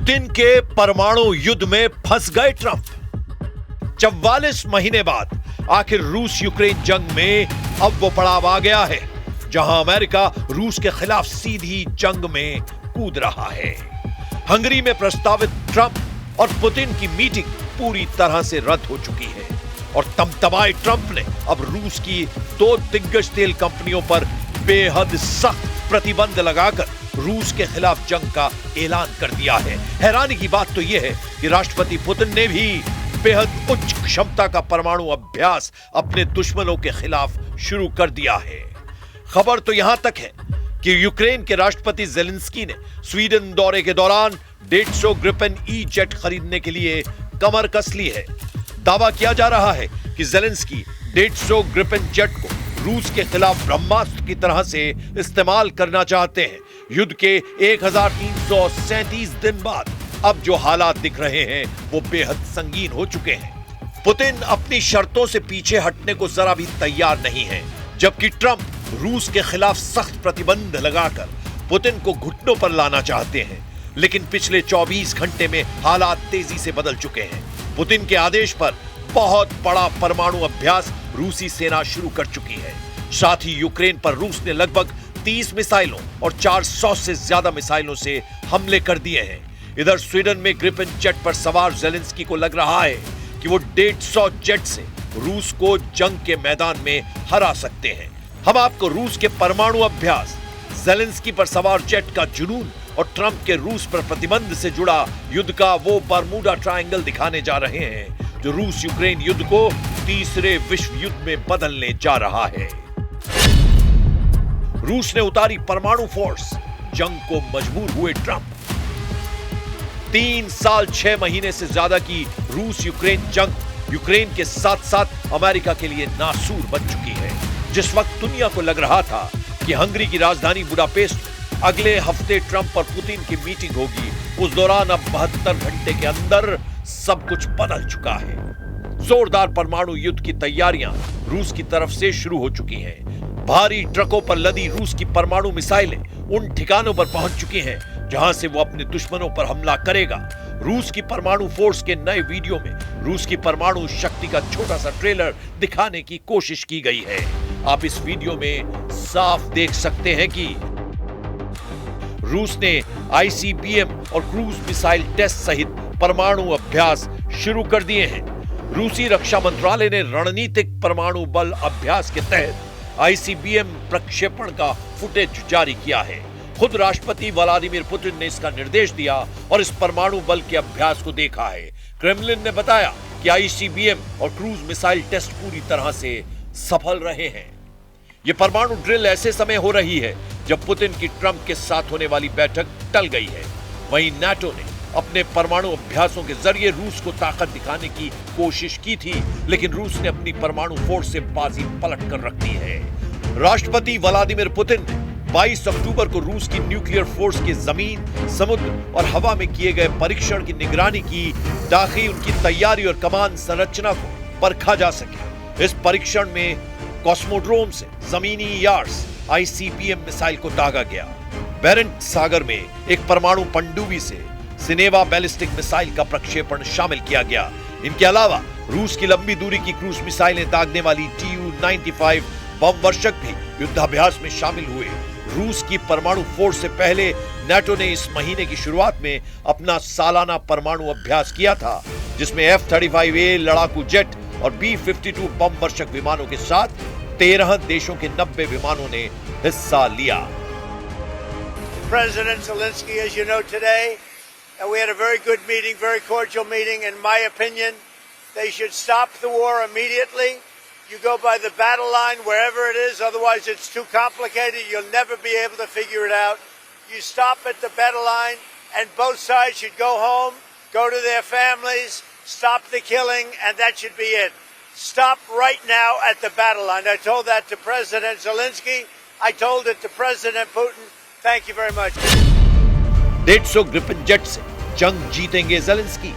Putin के परमाणु युद्ध में फंस गए ट्रंप। 44 महीने बाद आखिर रूस यूक्रेन जंग में अब वो पड़ाव आ गया है जहां अमेरिका रूस के खिलाफ सीधी जंग में कूद रहा है। हंगरी में प्रस्तावित ट्रंप और पुतिन की मीटिंग पूरी तरह से रद्द हो चुकी है और तमतमाए ट्रंप ने अब रूस की 2 दिग्गज तेल कंपनियों पर बेहद सख्त प्रतिबंध लगाकर रूस के खिलाफ जंग का ऐलान कर दिया है। हैरानी की बात तो यह है कि राष्ट्रपति पुतिन ने भी बेहद उच्च क्षमता का परमाणु अभ्यास अपने दुश्मनों के खिलाफ शुरू कर दिया है। खबर तो यहां तक है कि यूक्रेन के राष्ट्रपति ज़ेलेंस्की ने स्वीडन दौरे के दौरान 150 ग्रिपेन ई जेट खरीदने के लिए कमर कस ली है। दावा किया जा रहा है कि ज़ेलेंस्की 150 ग्रिपेन जेट को रूस के खिलाफ ब्रह्मास्त्र की तरह से इस्तेमाल करना चाहते हैं। युद्ध के 1337 दिन बाद अब जो हालात दिख रहे हैं वो बेहद संगीन हो चुके हैं। पुतिन अपनी शर्तों से पीछे हटने को जरा भी तैयार नहीं है, जबकि ट्रंप रूस के खिलाफ सख्त प्रतिबंध लगाकर पुतिन को घुटनों पर लाना चाहते हैं। लेकिन पिछले 24 घंटे में हालात तेजी से बदल चुके हैं। पुतिन के आदेश पर बहुत बड़ा परमाणु अभ्यास रूसी सेना शुरू कर चुकी है। साथ ही यूक्रेन पर रूस ने लगभग 30 मिसाइलों और 400 से ज्यादा मिसाइलों से हमले कर दिए हैं। इधर स्वीडन में ग्रिपेन जेट पर सवार ज़ेलेंस्की को लग रहा है कि वो 150 जेट से रूस को जंग के मैदान में हरा सकते हैं। हम आपको रूस के परमाणु अभ्यास, ज़ेलेंस्की पर सवार जेट का जुनून और ट्रंप के रूस पर प्रतिबंध से जुड़ा युद्ध का वो बरमूडा ट्रायंगल दिखाने जा रहे हैं जो रूस यूक्रेन युद्ध को तीसरे विश्व युद्ध में बदलने जा रहा है। रूस ने उतारी परमाणु फोर्स, जंग को मजबूर हुए ट्रंप। 3 साल 6 महीने से ज्यादा की रूस यूक्रेन जंग यूक्रेन के साथ साथ अमेरिका के लिए नासूर बन चुकी है। जिस वक्त दुनिया को लग रहा था कि हंगरी की राजधानी बुडापेस्ट में अगले हफ्ते ट्रंप और पुतिन की मीटिंग होगी, उस दौरान अब 72 घंटे के अंदर सब कुछ बदल चुका है। जोरदार परमाणु युद्ध की तैयारियां रूस की तरफ से शुरू हो चुकी हैं। भारी ट्रकों पर लदी रूस की परमाणु मिसाइलें उन ठिकानों पर पहुंच चुकी हैं जहां से वो अपने दुश्मनों पर हमला करेगा। रूस की परमाणु फोर्स के नए वीडियो में रूस की परमाणु शक्ति का छोटा सा ट्रेलर दिखाने की कोशिश की गई है। आप इस वीडियो में साफ देख सकते हैं कि रूस ने आईसीबीएम और क्रूज मिसाइल टेस्ट सहित परमाणु अभ्यास शुरू कर दिए हैं। रूसी रक्षा मंत्रालय ने रणनीतिक परमाणु बल अभ्यास के तहत आईसीबीएम प्रक्षेपण का फुटेज जारी किया है। खुद राष्ट्रपति व्लादिमीर पुतिन ने इसका निर्देश दिया और इस परमाणु बल के अभ्यास को देखा है। क्रेमलिन ने बताया कि आईसीबीएम और क्रूज मिसाइल टेस्ट पूरी तरह से सफल रहे हैं। यह परमाणु ड्रिल ऐसे समय हो रही है जब पुतिन की ट्रंप के साथ होने वाली बैठक टल गई है। वहीं नाटो ने अपने परमाणु अभ्यासों के जरिए रूस को ताकत दिखाने की कोशिश की थी, लेकिन रूस ने अपनी परमाणु फोर्स से बाजी पलट कर रख दी है। राष्ट्रपति व्लादिमीर पुतिन ने 22 अक्टूबर को रूस की न्यूक्लियर फोर्स के जमीन, समुद्र और हवा में किए गए परीक्षण की निगरानी की ताकि उनकी तैयारी और कमान संरचना को परखा जा सके। इस परीक्षण में कॉस्मोड्रोम से जमीनी यार्ड्स आईसीबीएम मिसाइल को दागा गया। बेरेंट सागर में एक परमाणु पनडुब्बी से सिनेवा बैलिस्टिक मिसाइल का प्रक्षेपण शामिल किया गया। इनके अलावा रूस की लंबी दूरी की क्रूज मिसाइलें दागने वाली TU-95 बम वर्षक भी युद्धाभ्यास में शामिल हुए। रूस की परमाणु फोर्स से पहले नाटो ने इस महीने की शुरुआत में अपना सालाना परमाणु अभ्यास किया था, जिसमें F-35A लड़ाकू जेट और B-52 बम वर्षक विमानों के साथ 13 देशों के 90 विमानों ने हिस्सा लिया। President Zelensky, as you know today, and we had a very good meeting, very cordial meeting. In my opinion, they should stop the war immediately. You go by the battle line wherever it is, otherwise it's too complicated. You'll never be able to figure it out. You stop at the battle line and both sides should go home, go to their families, stop the killing, and that should be it. Stop right now at the battle line. I told that to President Zelensky. I told it to President Putin. Thank you very much. 150 Gripen jet से जंग जीतेंगे Zelensky.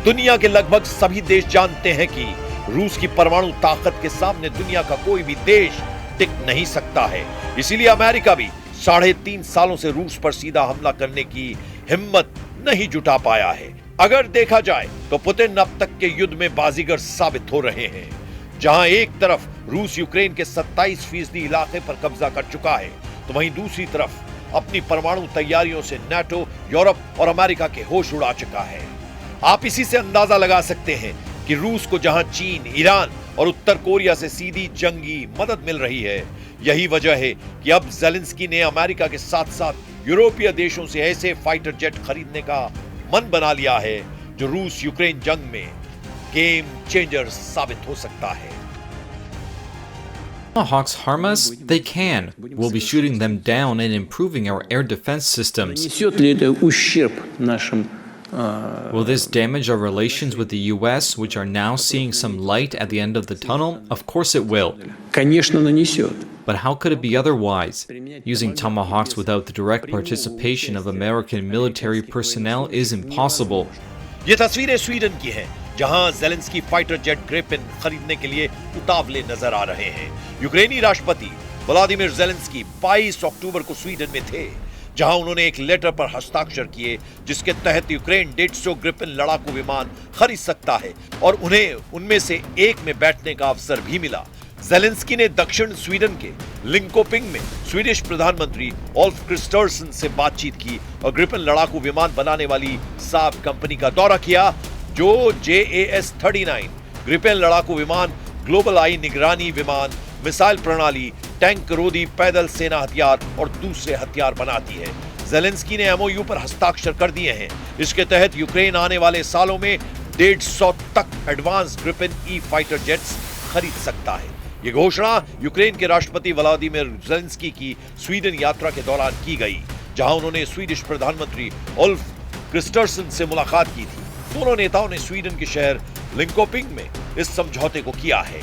दुनिया के लगभग सभी देश जानते हैं कि रूस की परमाणु ताकत के सामने दुनिया का कोई भी देश टिक नहीं सकता है। इसीलिए अमेरिका भी 3.5 सालों से रूस पर सीधा हमला करने की हिम्मत नहीं जुटा पाया है। अगर देखा जाए तो पुतिन अब तक के युद्ध में बाजीगर साबित हो रहे हैं। जहां एक तरफ रूस यूक्रेन के 27% इलाके पर कब्जा कर चुका है, तो वहीं दूसरी तरफ अपनी परमाणु तैयारियों से नाटो, यूरोप और अमेरिका के होश उड़ा चुका है। आप इसी से अंदाजा लगा सकते हैं कि रूस को जहां चीन, ईरान और उत्तर कोरिया से सीधी जंगी मदद मिल रही है, यही वजह है कि अब ज़ेलेंस्की ने अमेरिका के साथ साथ यूरोपीय देशों से ऐसे फाइटर जेट खरीदने का मन बना लिया है जो रूस यूक्रेन जंग में गेम चेंजर साबित हो सकता है। Tomahawks harm us? They can. We'll be shooting them down and improving our air defense systems. Несет ли это ущерб нашим Will this damage our relations with the US, which are now seeing some light at the end of the tunnel? Of course it will. Конечно, нанесет. But how could it be otherwise? Using Tomahawks without the direct participation of American military personnel is impossible. ये तस्वीरें Sweden की हैं, जहां Zelensky fighter jet Gripen खरीदने के लिए उतावले नजर आ रहे हैं। यूक्रेनी राष्ट्रपति व्लादिमीर ज़ेलेंस्की 22 अक्टूबर को स्वीडन में थे, जहां उन्होंने एक लेटर पर हस्ताक्षर किए जिसके तहत यूक्रेन 150 ग्रिपेन लड़ाकू विमान खरीद सकता है और उन्हें उनमें से एक में बैठने का अवसर भी मिला। ज़ेलेंस्की ने दक्षिण स्वीडन के लिंकोपिंग में स्वीडिश प्रधानमंत्री ओल्फ क्रिस्टर्सन से बातचीत की और ग्रिपेन लड़ाकू विमान बनाने वाली साब कंपनी का दौरा किया, जो JAS-39 ग्रिपेन लड़ाकू विमान, ग्लोबल आई निगरानी विमान, मिसाइल प्रणाली, टैंक रोधी पैदल सेना हथियार और दूसरे हथियार बनाती है। ज़ेलेंस्की ने MOU पर हस्ताक्षर कर दिए हैं। इसके तहत यूक्रेन आने वाले सालों में 150 तक advance Gripen E fighter jets खरीद सकता है। ये घोषणा यूक्रेन के राष्ट्रपति व्लादिमीर ज़ेलेंस्की की स्वीडन यात्रा के दौरान की गई, जहां उन्होंने स्वीडिश प्रधानमंत्री ओल्फ क्रिस्टर्सन से मुलाकात की थी। दोनों नेताओं ने स्वीडन के शहर लिंकोपिंग में इस समझौते को किया है।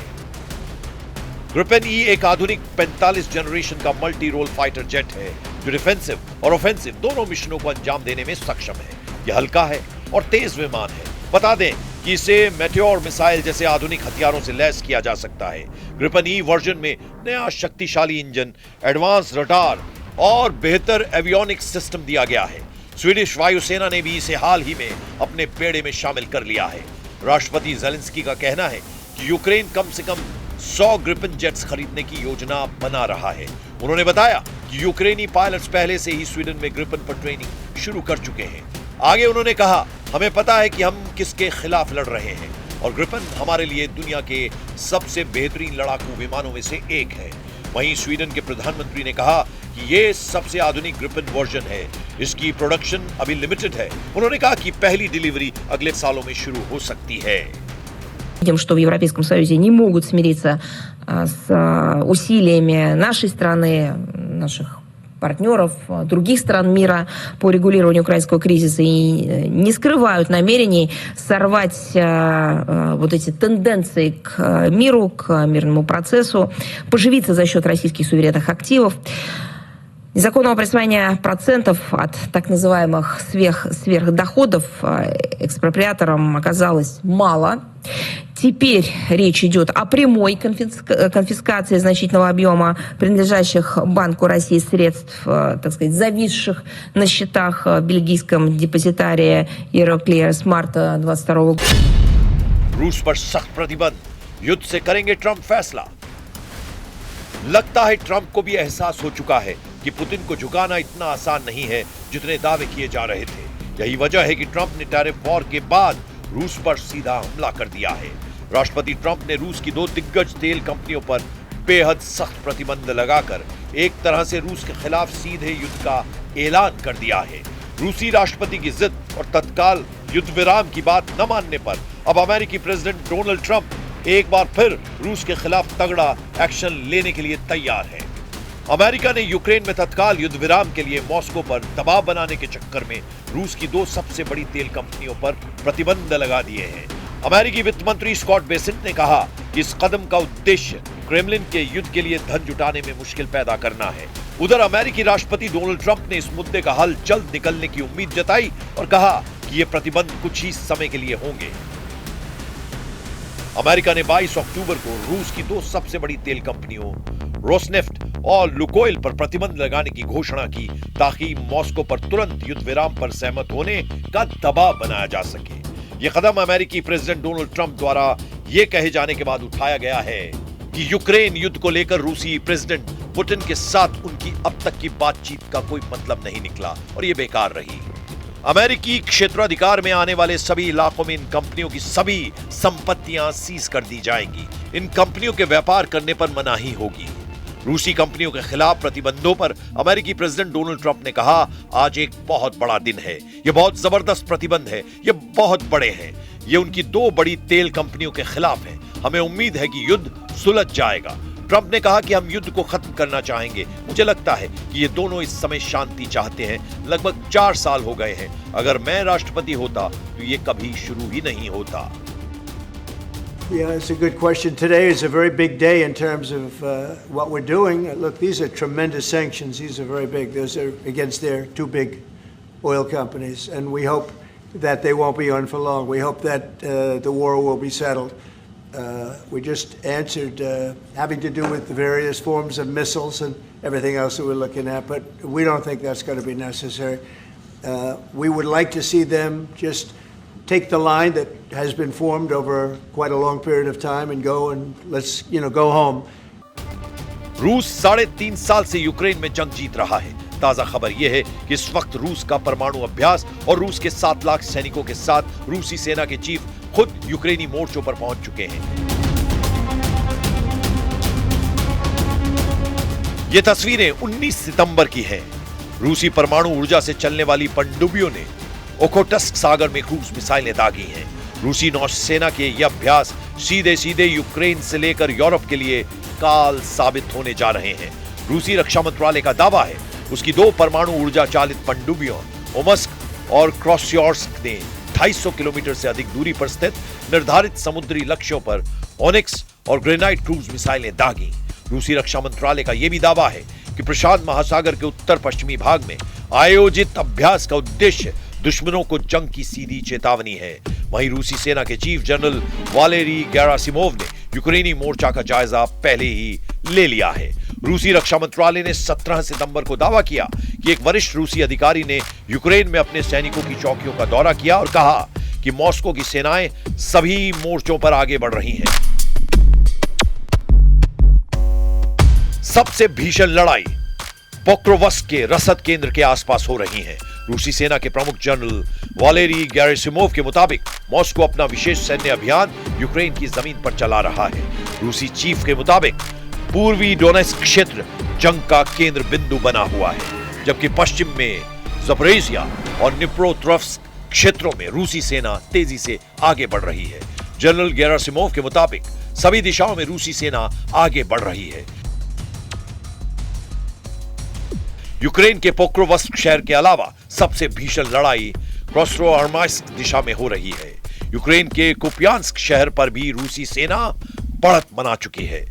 ग्रिपेन ई एक आधुनिक 45 जनरेशन का मल्टी रोल फाइटर जेट है, जो डिफेंसिव और ऑफेंसिव दोनों मिशनों को अंजाम देने में सक्षम है। यह हल्का है और तेज विमान है। बता दें कि इसे मेटेओर मिसाइल जैसे आधुनिक हथियारों से लैस किया जा सकता है। ग्रिपेन ई वर्जन में नया शक्तिशाली इंजन, एडवांस रडार और बेहतर एवियोनिक्स सिस्टम दिया गया है। स्वीडिश वायुसेना ने भी इसे हाल ही में अपने बेड़े में शामिल कर लिया है। राष्ट्रपति ज़ेलेंस्की का कहना है कि यूक्रेन कम से कम 100 ग्रिपेन जेट्स खरीदने की योजना बना रहा है। उन्होंने बताया कि यूक्रेनी पायलट्स पहले से ही स्वीडन में ग्रिपेन पर ट्रेनिंग शुरू कर चुके हैं। आगे उन्होंने कहा, हमें पता है कि हम किसके खिलाफ लड़ रहे हैं और ग्रिपेन हमारे लिए दुनिया के सबसे बेहतरीन लड़ाकू विमानों में से एक है। वहीं स्वीडन के प्रधानमंत्री ने कहा कि ये सबसे आधुनिक ग्रिपेन वर्जन है। इसकी प्रोडक्शन अभी लिमिटेड है। उन्होंने कहा कि पहली डिलीवरी अगले सालों में शुरू हो सकती है। Видим, что в Европейском Союзе не могут смириться с усилиями нашей страны, наших партнеров, других стран мира по регулированию украинского кризиса и не скрывают намерений сорвать вот эти тенденции к миру, к мирному процессу, поживиться за счет российских суверенных активов. Незаконного присвоения процентов от так называемых сверхдоходов экспроприаторам оказалось мало. Теперь речь идет о прямой конфискации значительного объема принадлежащих Банку России средств, так сказать, зависших на счетах в бельгийском депозитарии Euroclear с марта 2022 года. रूस पर सख्त प्रतिबंध, युद्ध से करेंगे ट्रंप फैसला। लगता है ट्रंप को भी एहसास हो चुका है कि पुतिन को झुकाना इतना आसान नहीं है जितने दावे किए जा रहे थे। यही वजह है कि ट्रंप ने टैरिफ वॉर के बाद रूस पर सीधा हमला कर दिया है। राष्ट्रपति ट्रंप ने रूस की 2 दिग्गज तेल कंपनियों पर बेहद सख्त प्रतिबंध लगाकर एक तरह से रूस के खिलाफ सीधे युद्ध का ऐलान कर दिया है। रूसी राष्ट्रपति की जिद और तत्काल युद्ध विराम की बात न मानने पर अब अमेरिकी प्रेसिडेंट डोनाल्ड ट्रंप एक बार फिर रूस के खिलाफ तगड़ा एक्शन लेने के लिए तैयार है। अमेरिका ने यूक्रेन में तत्काल युद्ध विराम के लिए मॉस्को पर दबाव बनाने के चक्कर में रूस की 2 सबसे बड़ी तेल कंपनियों पर प्रतिबंध लगा दिए हैं। अमेरिकी वित्त मंत्री स्कॉट बेसेंट ने कहा कि इस कदम का उद्देश्य क्रेमलिन के युद्ध के लिए धन जुटाने में मुश्किल पैदा करना है। उधर अमेरिकी राष्ट्रपति डोनाल्ड ट्रंप ने इस मुद्दे का हल जल्द निकलने की उम्मीद जताई और कहा कि ये प्रतिबंध कुछ ही समय के लिए होंगे। अमेरिका ने 22 अक्टूबर को रूस की दो सबसे बड़ी तेल कंपनियों रोसनेफ्ट और लुकोइल पर प्रतिबंध लगाने की घोषणा की ताकि मॉस्को पर तुरंत युद्ध विराम पर सहमत होने का दबाव बनाया जा सके। यह कदम अमेरिकी प्रेसिडेंट डोनाल्ड ट्रंप द्वारा यह कहे जाने के बाद उठाया गया है कि यूक्रेन युद्ध को लेकर रूसी प्रेसिडेंट पुतिन के साथ उनकी अब तक की बातचीत का कोई मतलब नहीं निकला और यह बेकार रही। अमेरिकी क्षेत्राधिकार में आने वाले सभी इलाकों में इन कंपनियों की सभी संपत्तियां सीज कर दी जाएंगी। इन कंपनियों के व्यापार करने पर मनाही होगी। रूसी कंपनियों के खिलाफ प्रतिबंधों पर अमेरिकी प्रेसिडेंट डोनाल्ड ट्रंप ने कहा, आज एक बहुत बड़ा दिन है, यह बहुत जबरदस्त प्रतिबंध है, यह बहुत बड़े हैं, ये उनकी दो बड़ी तेल कंपनियों के खिलाफ है। हमें उम्मीद है कि युद्ध सुलझ जाएगा। ट्रंप ने कहा कि हम युद्ध को खत्म करना चाहेंगे। मुझे लगता है कि ये दोनों इस समय शांति चाहते हैं। लगभग 4 साल हो गए हैं। अगर मैं राष्ट्रपति होता तो ये कभी शुरू ही नहीं होता। Yeah, it's a good question. Today is a very big day in terms of what we're doing. Look, these are tremendous sanctions. These are very big. Those are against their two big oil companies, and we hope that they won't be on for long. We hope that the war will be settled. We just answered having to do with the various forms of missiles and everything else that we're looking at, but we don't think that's going to be necessary. We would like to see them just take the line that has been formed over quite a long period of time and go and let's, go home. रूस 3.5 साल से Ukraine में जंग जीत रहा है। ताजा खबर यह है कि इस वक्त रूस का परमाणु अभ्यास और रूस के 7 लाख सैनिकों के साथ रूसी सेना के चीफ खुद यूक्रेनी मोर्चों पर पहुंच चुके हैं। ये तस्वीरें 19 सितंबर की हैं। रूसी परमाणु ऊर्जा से चलने वाली पनडुब्बियों ने ओखोटस्क सागर में क्रूज मिसाइलें दागी हैं। रूसी नौसेना के ये अभ्यास सीधे सीधे यूक्रेन से लेकर यूरोप के लिए काल साबित होने जा रहे हैं। रूसी रक्षा मंत्रालय का दावा है उसकी 2 परमाणु ऊर्जा चालित पनडुब्बियों ओमस्क और क्रोस्योर्स्क ने 250 किलोमीटर से अधिक दूरी पर स्थित निर्धारित समुद्री लक्ष्यों पर ओनिक्स और ग्रेनाइट क्रूज मिसाइलें दागी। रूसी रक्षा मंत्रालय का यह भी दावा है कि प्रशांत महासागर के उत्तर पश्चिमी भाग में आयोजित अभ्यास का उद्देश्य दुश्मनों को जंग की सीधी चेतावनी है। वहीं रूसी सेना के चीफ जनरल वालेरी गेरासिमोव ने यूक्रेनी मोर्चा का जायजा पहले ही ले लिया है। रूसी रक्षा मंत्रालय ने 17 सितंबर को दावा किया कि एक वरिष्ठ रूसी अधिकारी ने यूक्रेन में अपने सैनिकों की चौकियों का दौरा किया और कहा कि मॉस्को की सेनाएं सभी मोर्चों पर आगे बढ़ रही हैं। सबसे भीषण लड़ाई पोक्रोवस्क के रसद केंद्र के आसपास हो रही है। रूसी सेना के प्रमुख जनरल वालेरी गेरासिमोव के मुताबिक मॉस्को अपना विशेष सैन्य अभियान यूक्रेन की जमीन पर चला रहा है। रूसी चीफ के मुताबिक पूर्वी डोनेस्क क्षेत्र जंग का केंद्र बिंदु बना हुआ है, जबकि पश्चिम में ज़पोरिज़िया और निप्रोपेट्रोव्स्क क्षेत्रों में रूसी सेना तेजी से आगे बढ़ रही है। जनरल गेरासिमोव के मुताबिक सभी दिशाओं में रूसी सेना आगे बढ़ रही है। यूक्रेन के पोक्रोवस्क शहर के अलावा सबसे भीषण लड़ाई क्रोस्रोआर्मास्क दिशा में हो रही है। यूक्रेन के कुपियांस्क शहर पर भी रूसी सेना बढ़त बना चुकी है।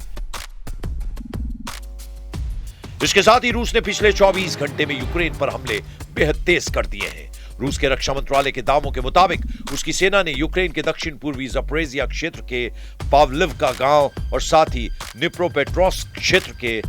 इसके साथ ही रूस ने पिछले 24 घंटे में यूक्रेन पर हमले बेहद तेज कर दिए हैं। रूस के रक्षा मंत्रालय के दावों के मुताबिक उसकी सेना ने यूक्रेन के दक्षिण पूर्वी ज़पोरिज़िया क्षेत्र के पावलिवका गांव और साथ ही निप्रोपेट्रोव्स्क क्षेत्र के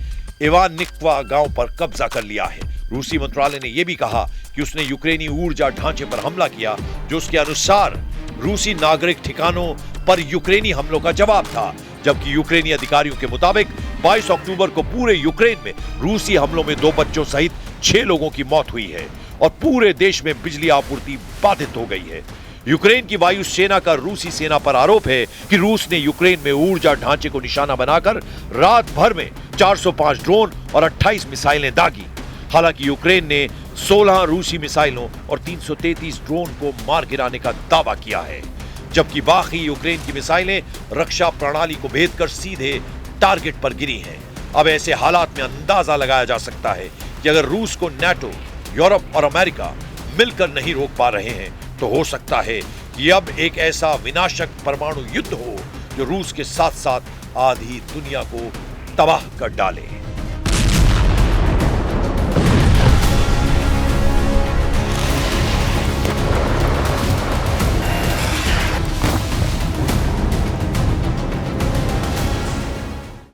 इवानिक्वा गांव पर कब्जा कर लिया है। रूसी मंत्रालय ने यह भी कहा कि उसने यूक्रेनी ऊर्जा ढांचे पर हमला किया, जो उसके अनुसार रूसी नागरिक ठिकानों पर यूक्रेनी हमलों का जवाब था, जबकि यूक्रेनी अधिकारियों के मुताबिक 22 अक्टूबर को पूरे यूक्रेन में रूसी हमलों में 2 बच्चों सहित 6 लोगों की मौत हुई है और पूरे देश में बिजली आपूर्ति बाधित हो गई है। यूक्रेन की वायु सेना का रूसी सेना पर आरोप है कि रूस ने यूक्रेन में ऊर्जा ढांचे को निशाना बनाकर रात भर में 405 ड्रोन और 28 मिसाइलें दागी। हालांकि यूक्रेन ने 16 रूसी मिसाइलों और 333 ड्रोन को मार गिराने का दावा किया है, जबकि बाकी यूक्रेन की मिसाइलें रक्षा प्रणाली को भेदकर सीधे टारगेट पर गिरी हैं। अब ऐसे हालात में अंदाजा लगाया जा सकता है कि अगर रूस को नाटो, यूरोप और अमेरिका मिलकर नहीं रोक पा रहे हैं तो हो सकता है कि अब एक ऐसा विनाशक परमाणु युद्ध हो जो रूस के साथ साथ आधी दुनिया को तबाह कर डाले।